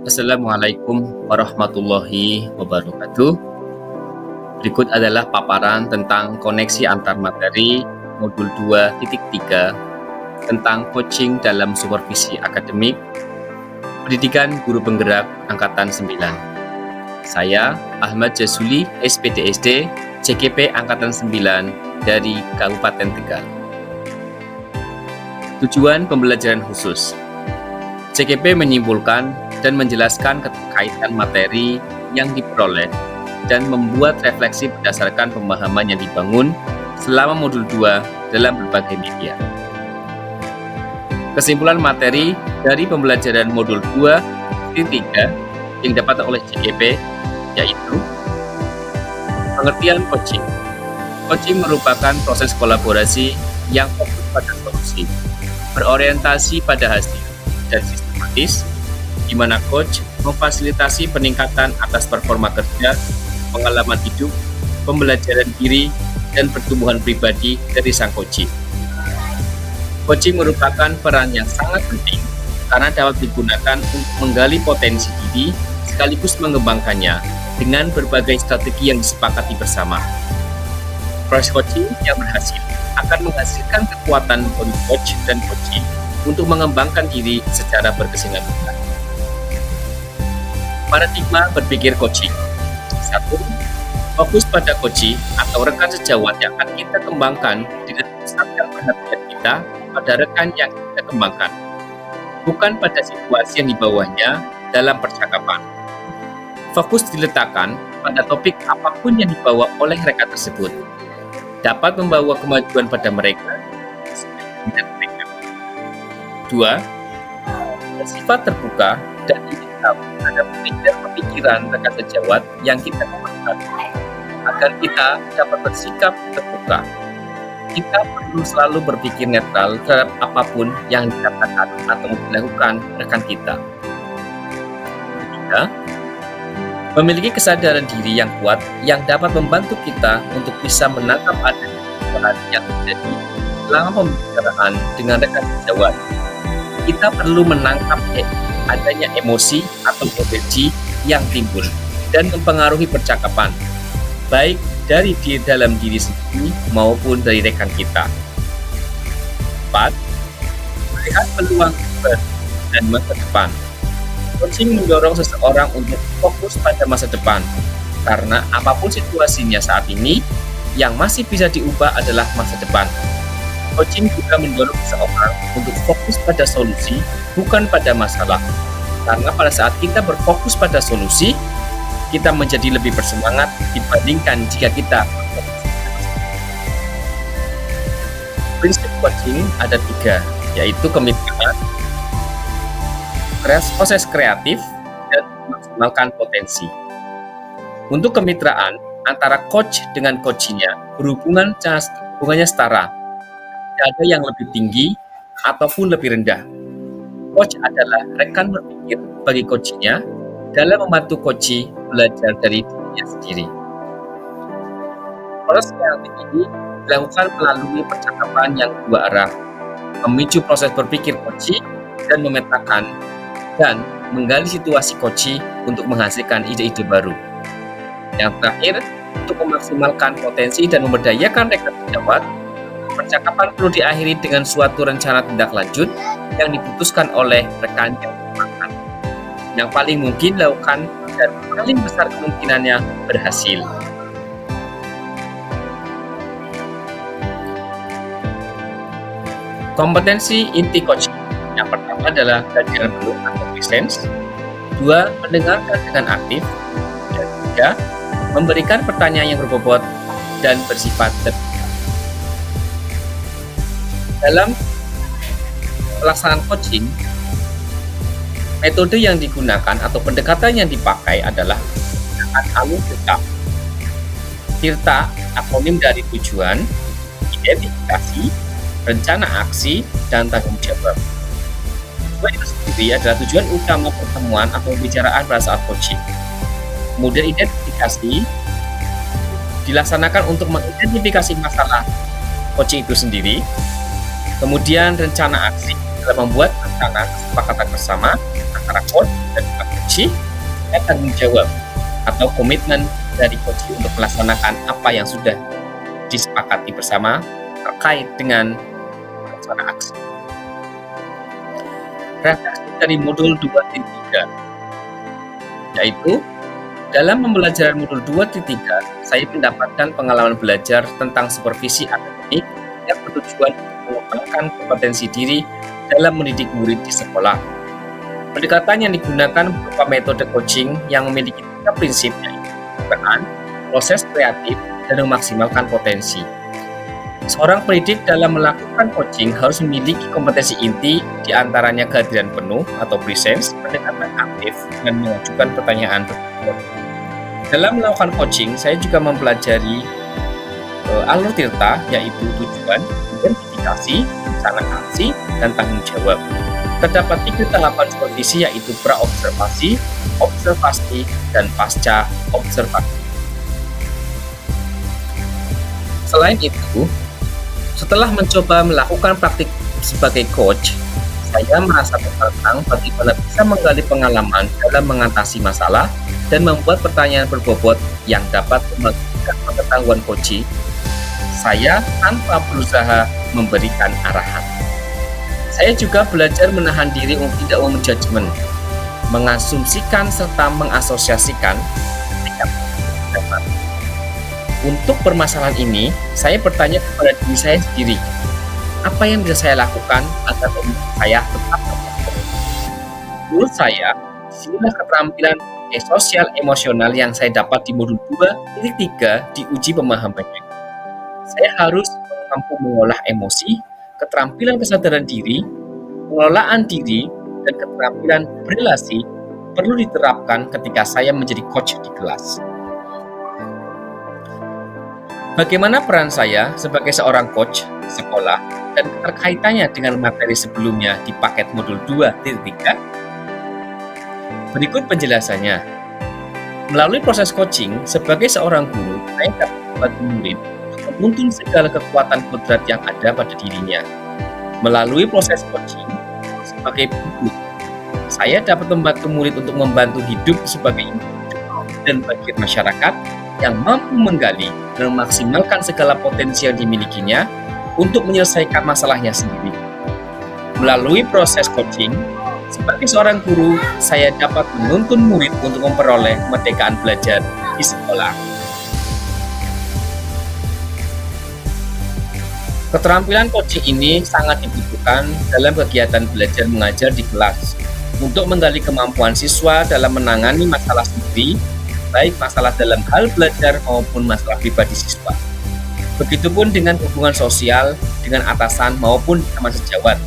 Assalamualaikum warahmatullahi wabarakatuh. Berikut adalah paparan tentang koneksi antar materi modul 2.3 tentang coaching dalam supervisi akademik Pendidikan Guru Penggerak Angkatan 9. Saya Ahmad Jazuli, SPDSD, CGP Angkatan 9 dari Kabupaten Tegal. Tujuan pembelajaran khusus. CGP menyimpulkan dan menjelaskan keterkaitan materi yang diperoleh dan membuat refleksi berdasarkan pemahaman yang dibangun selama modul 2 dalam berbagai media. Kesimpulan materi dari pembelajaran modul 2.3 yang didapat oleh CGP yaitu pengertian coaching. Coaching merupakan proses kolaborasi yang fokus pada solusi, berorientasi pada hasil, dan sistematis, di mana coach memfasilitasi peningkatan atas performa kerja, pengalaman hidup, pembelajaran diri, dan pertumbuhan pribadi dari sang coachee. Coaching merupakan peran yang sangat penting karena dapat digunakan untuk menggali potensi diri sekaligus mengembangkannya dengan berbagai strategi yang disepakati bersama. Proses coaching yang berhasil akan menghasilkan kekuatan bagi coach dan coachee untuk mengembangkan diri secara berkesinambungan. Paradigma berpikir coaching. 1. Fokus pada coachee atau rekan sejawat yang akan kita kembangkan dengan pusatkan perhatian kita pada rekan yang kita kembangkan, bukan pada situasi yang di bawahnya dalam percakapan. Fokus diletakkan pada topik apapun yang dibawa oleh rekan tersebut, dapat membawa kemajuan pada mereka. 2. Bersifat terbuka dan ingin tahu terhadap pemikiran rekan sejawat yang kita kembangkan, agar kita dapat bersikap terbuka. Kita perlu selalu berpikir netral terhadap apapun yang dikatakan atau dilakukan rekan kita. 3. Memiliki kesadaran diri yang kuat yang dapat membantu kita untuk bisa menangkap adanya peran yang terjadi selama pembicaraan dengan rekan sejawat. Kita perlu menangkap adanya emosi atau energi yang timbul dan mempengaruhi percakapan, baik dari dalam diri sendiri maupun dari rekan kita. 4. Melihat peluang dan masa depan. Coaching mendorong seseorang untuk fokus pada masa depan, karena apapun situasinya saat ini, yang masih bisa diubah adalah masa depan. Coaching juga mendorong seseorang untuk fokus pada solusi, bukan pada masalah. Karena pada saat kita berfokus pada solusi, kita menjadi lebih bersemangat dibandingkan jika kita berfokus. Prinsip coaching ada 3, yaitu kemitraan, proses kreatif, dan memaksimalkan potensi. Untuk kemitraan, antara coach dengan coachee-nya hubungannya setara. Tidak ada yang lebih tinggi ataupun lebih rendah. Coach adalah rekan berpikir bagi coachee-nya dalam membantu coachee belajar dari dirinya sendiri. Proses kreatif ini dilakukan melalui percakapan yang dua arah, memicu proses berpikir coachee dan memetakan dan menggali situasi coachee untuk menghasilkan ide-ide baru. Yang terakhir, untuk memaksimalkan potensi dan memberdayakan rekan sejawat, percakapan perlu diakhiri dengan suatu rencana tindak lanjut yang diputuskan oleh rekan yang dikembangkan, yang paling mungkin dilakukan dan paling besar kemungkinannya berhasil. Kompetensi inti coaching. Yang pertama adalah belajar dulu atau presence. 2. Mendengarkan dengan aktif. Dan 3. Memberikan pertanyaan yang berbobot dan bersifat terbuka. Dalam pelaksanaan coaching, metode yang digunakan atau pendekatan yang dipakai adalah pendekatan alur TIRTA. TIRTA akronim dari tujuan, identifikasi, rencana aksi, dan tanggung jawab. Tujuan itu sendiri adalah tujuan utama pertemuan atau pembicaraan pada saat coaching. Kemudian identifikasi dilaksanakan untuk mengidentifikasi masalah coaching itu sendiri. Kemudian rencana aksi dalam membuat rencana kesepakatan bersama antara coach dan juga coach, dan tanggung jawab atau komitmen dari coach untuk melaksanakan apa yang sudah disepakati bersama terkait dengan rencana aksi. Refleksi dari modul 2.3, yaitu dalam pembelajaran modul 2.3, saya mendapatkan pengalaman belajar tentang supervisi akademik yang bertujuan untuk mengembangkan kompetensi diri dalam mendidik murid di sekolah. Pendekatan yang digunakan berupa metode coaching yang memiliki 3 prinsip, yaitu peran, proses kreatif, dan memaksimalkan potensi. Seorang pendidik dalam melakukan coaching harus memiliki kompetensi inti, diantaranya kehadiran penuh atau presence, pendekatan aktif, dan mengajukan pertanyaan. Dalam melakukan coaching, saya juga mempelajari alur tirta, yaitu tujuan, identifikasi, rencana aksi, dan tanggung jawab. Terdapat 3 tahapan supervisi, yaitu pra-observasi, observasi, dan pasca observasi. Selain itu, setelah mencoba melakukan praktik sebagai coach, saya merasa tertantang bagaimana bisa menggali pengalaman dalam mengatasi masalah dan membuat pertanyaan berbobot yang dapat membagikan pengetahuan coach saya tanpa berusaha memberikan arahan. Saya juga belajar menahan diri untuk tidak menjudgment, mengasumsikan serta mengasosiasikan sikap pendapat. Untuk permasalahan ini, saya bertanya kepada diri saya sendiri, apa yang bisa saya lakukan agar saya tetap terkontrol? Menurut saya, disinilah keterampilan sosial emosional yang saya dapat di modul 2.3 diuji pemahamannya. Saya harus mampu mengolah emosi, keterampilan kesadaran diri, pengelolaan diri, dan keterampilan berrelasi perlu diterapkan ketika saya menjadi coach di kelas. Bagaimana peran saya sebagai seorang coach di sekolah dan keterkaitannya dengan materi sebelumnya di paket modul 2.3? Berikut penjelasannya. Melalui proses coaching, sebagai seorang guru, saya dapat membantu murid untuk menuntun segala kekuatan kodrat yang ada pada dirinya. Melalui proses coaching, sebagai guru, saya dapat membantu murid untuk membantu hidup sebagai individu dan bagian masyarakat yang mampu menggali dan memaksimalkan segala potensi yang dimilikinya untuk menyelesaikan masalahnya sendiri. Melalui proses coaching, sebagai seorang guru, saya dapat menuntun murid untuk memperoleh kemerdekaan belajar di sekolah. Keterampilan coaching ini sangat dibutuhkan dalam kegiatan belajar mengajar di kelas untuk menggali kemampuan siswa dalam menangani masalah sendiri, baik masalah dalam hal belajar maupun masalah pribadi siswa. Begitupun dengan hubungan sosial dengan atasan maupun teman sejawat.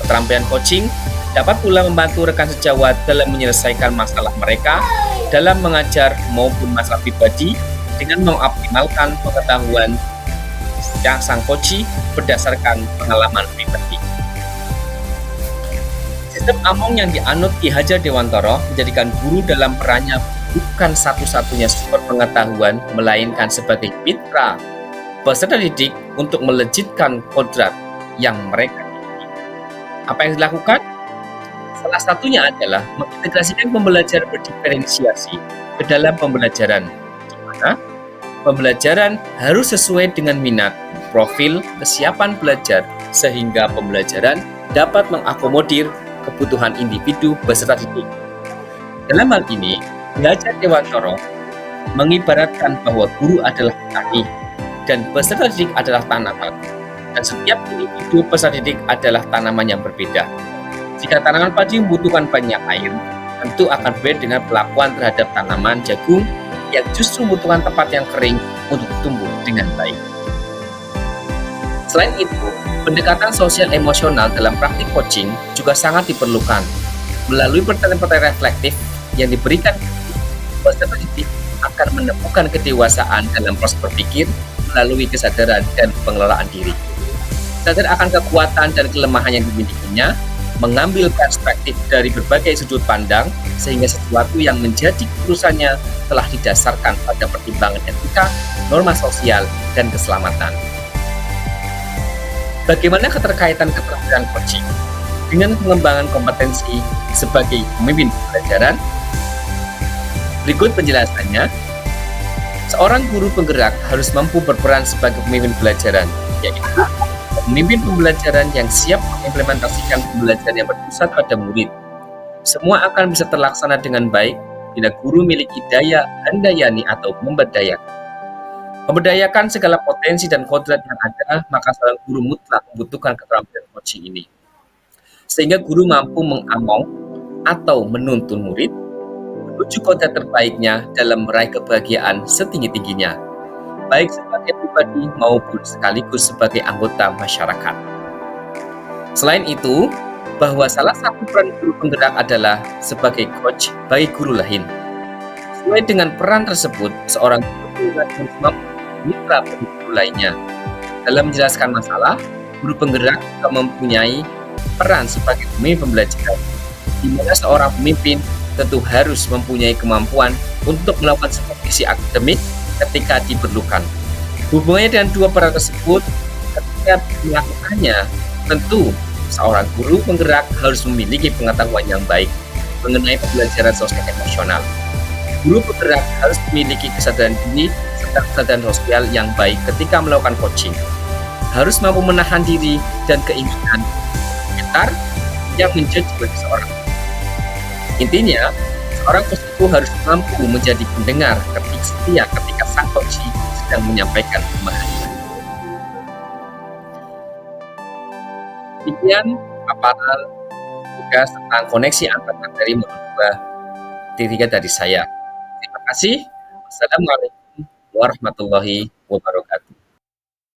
Keterampilan coaching dapat pula membantu rekan sejawat dalam menyelesaikan masalah mereka dalam mengajar maupun masalah pribadi dengan mengoptimalkan pengetahuan yang sang coach berdasarkan pengalaman pribadi. Sistem Among yang dianut Ki Hajar Dewantara menjadikan guru dalam perannya bukan satu-satunya sumber pengetahuan, melainkan sebagai mitra peserta didik untuk melejitkan kodrat yang mereka miliki. Apa yang dilakukan? Salah satunya adalah mengintegrasikan pembelajaran berdiferensiasi ke dalam pembelajaran, di mana pembelajaran harus sesuai dengan minat, profil, kesiapan belajar, sehingga pembelajaran dapat mengakomodir kebutuhan individu peserta didik. Dalam hal ini, Ki Hajar Dewantara mengibaratkan bahwa guru adalah petani dan peserta didik adalah tanaman, dan setiap individu peserta didik adalah tanaman yang berbeda. Jika tanaman padi membutuhkan banyak air, tentu akan berbeda dengan perlakuan terhadap tanaman jagung yang justru membutuhkan tempat yang kering untuk tumbuh dengan baik. Selain itu, pendekatan sosial emosional dalam praktik coaching juga sangat diperlukan. Melalui pertanyaan-pertanyaan reflektif yang diberikan, peserta didik akan menemukan kedewasaan dalam proses berpikir melalui kesadaran dan pengelolaan diri. Sadar akan kekuatan dan kelemahan yang dimilikinya, mengambil perspektif dari berbagai sudut pandang, sehingga sesuatu yang menjadi keputusannya telah didasarkan pada pertimbangan etika, norma sosial, dan keselamatan. Bagaimana keterkaitan keterampilan coaching? Dengan pengembangan kompetensi sebagai pemimpin pembelajaran, berikut penjelasannya. Seorang guru penggerak harus mampu berperan sebagai pemimpin pembelajaran, yaitu pemimpin pembelajaran yang siap mengimplementasikan pembelajaran yang berpusat pada murid. Semua akan bisa terlaksana dengan baik bila guru memiliki daya handayani atau memberdayakan. Memberdayakan segala potensi dan kodrat yang ada, maka seorang guru mutlak membutuhkan keterampilan coaching ini. Sehingga guru mampu mengamong atau menuntun murid menuju kodrat terbaiknya dalam meraih kebahagiaan setinggi-tingginya, baik sebagai pribadi maupun sekaligus sebagai anggota masyarakat. Selain itu, bahwa salah satu peran guru penggerak adalah sebagai coach bagi guru lain. Sesuai dengan peran tersebut, seorang guru penggerak harus mampu mitra bagi guru lainnya. Dalam menjelaskan masalah, guru penggerak juga mempunyai peran sebagai pemimpin pembelajaran, di mana seorang pemimpin tentu harus mempunyai kemampuan untuk melakukan supervisi akademik ketika diperlukan. Hubungannya dengan dua peran tersebut, ketika melakukannya, tentu seorang guru penggerak harus memiliki pengetahuan yang baik mengenai pembelajaran sosial emosional. Guru penggerak harus memiliki kesadaran diri serta kesadaran sosial yang baik ketika melakukan coaching. Harus mampu menahan diri dan keinginan komentar yang menjudge seseorang. Intinya, seorang coach itu harus mampu menjadi pendengar setia ketika sang coach sedang menyampaikan pemahaman. Demikian paparan tugas tentang koneksi antar materi modul 2 dari saya. Terima kasih. Wassalamualaikum warahmatullahi wabarakatuh.